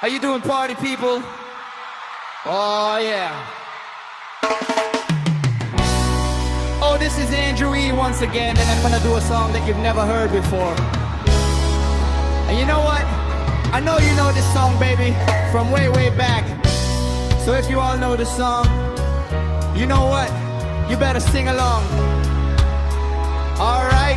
How you doing, party people? Oh, yeah. Oh, this is Andrew E. once again, and I'm gonna do a song that you've never heard before. And you know what? I know you know this song, baby, from way, way back. So if you all know this song, you know what? You better sing along. Alright?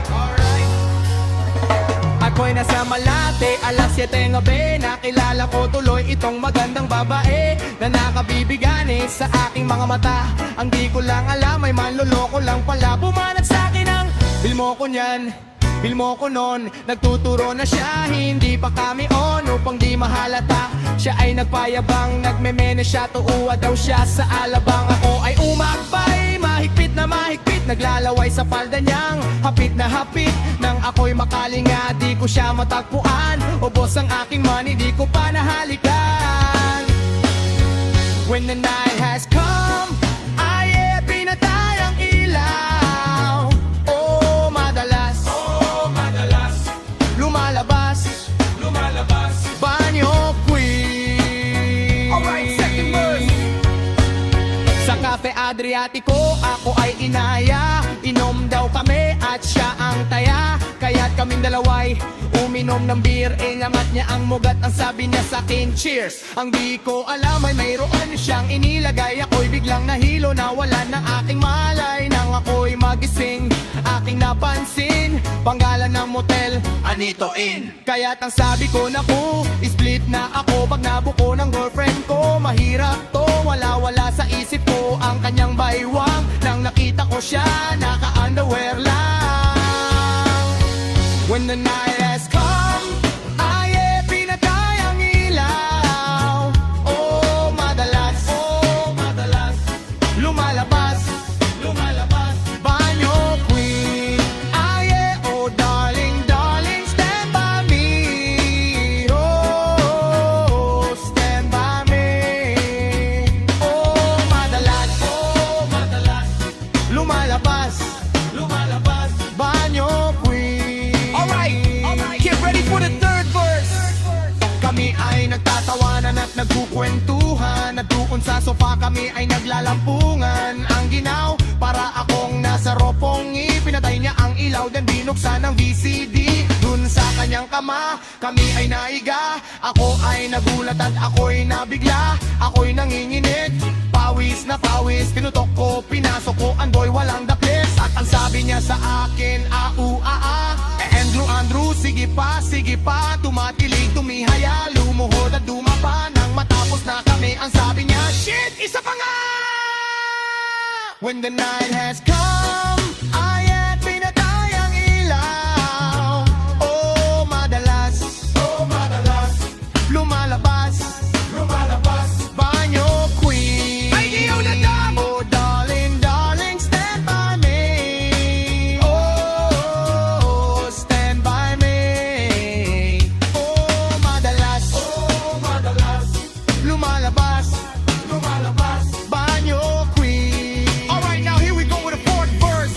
Ako'y nasa Malate, alas 7 gabi. Nakilala ko tuloy itong magandang babae na nakabibigani sa aking mga mata. Ang di ko lang alam ay manloloko lang pala. Bumanat sa akin ang bil mo ko niyan, bil mo ko nun. Nagtuturo na siya, hindi pa kami on. Upang di mahalata, siya ay nagpayabang. Nagmemene siya, tuuwa daw siya sa alabang. Ako ay umakbay, mahigpit na mahigpit. Naglalaway sa palda niyang hapit na hapit. Nang ako'y makalinga, di ko siya matagpuan. Ubos ang aking money, di ko pa nahalikan. When the night has come, ay pinatay ang ilaw. Oh, madalas lumalabas banyo queen. Alright, second verse. Sa Cafe Adriatico, ako ay inaya. Inom daw kami at siya ang taya. Kaya't kaming dalaway uminom ng beer. Inangat niya ang mugat, ang sabi niya sa akin, cheers. Ang di ko alam ay mayroon siyang inilagay. Ako'y biglang nahilo, nawalan ng aking malay. Nang ako'y magising, aking napansin panggalan ng motel, Anito Inn. Kaya't ang sabi ko, naku, split na ako pag nabuko ng girlfriend ko. Mahirap to, wala sa isip ko ang kanyang baywang. Nang nakita ko siya, naka-underwear lang. When the night has come, ay pinatay ang ilaw. Oh, madalas lumalabas banyo queen. Ay, oh darling, stand by me. Oh, stand by me. Oh, madalas lumalabas banyo queen. Alright, get ready for the third verse. Kami ay nagtatawanan at nagkukwentuhan. At doon sa sofa kami ay naglalampungan. Ang ginaw, para akong nasa ropongi. Pinatay niya ang ilaw, then binuksan ang VCD. Dun sa kanyang kama, kami ay naiga. Ako ay nagulat at ako'y nabigla. Ako'y nanginginig, pawis na pawis. Pinutok ko, pinasok ko, andoy walang daplis. At ang sabi niya sa akin, Andrew, sige pa, tumatilig, tumihaya, lumuhod at dumapa. Nang matapos na kami, ang sabi niya, shit, isa pa nga! When the night has come, ay pinatay ang ilaw. Oh, madalas lumalabas banyo queen. Ay, diyaw na dam! Oh, darling, stand by me. Oh, stand by me. Oh, madalas lumalabas banyo queen. Alright, now here we go with the fourth verse.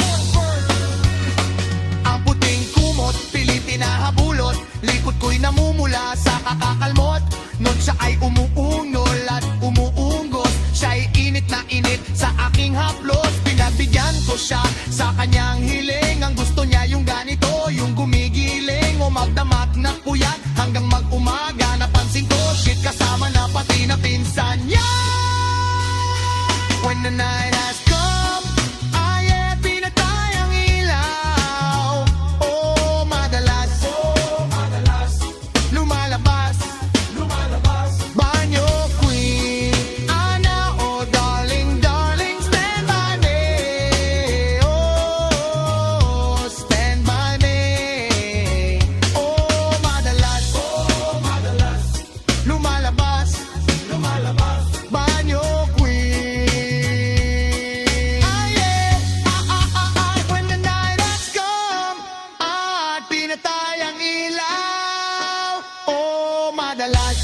Ang puting kumot, pilitin na habulot. Likod ko'y namumula sa kakakalmot. Nun siya ay umuunol at umuunggos. Siya'y init na init sa aking haplos. Pinagbigyan ko siya sa kanyang hiling. Ang gusto niya yung ganito, yung gumigiling. O magdamag na puyat hanggang mag-umaga. Napansin ko, shit, kasama na pati na pinsan niya. When the night has come, ay pinatay ang ilaw. Oh, madalas lumalabas banyo queen. Ana, oh darling, stand by me. Oh, stand by me. Oh, madalas lumalabas banyo queen. Ay, when the night has come, at pinatay ang ilaw. Oh, madalas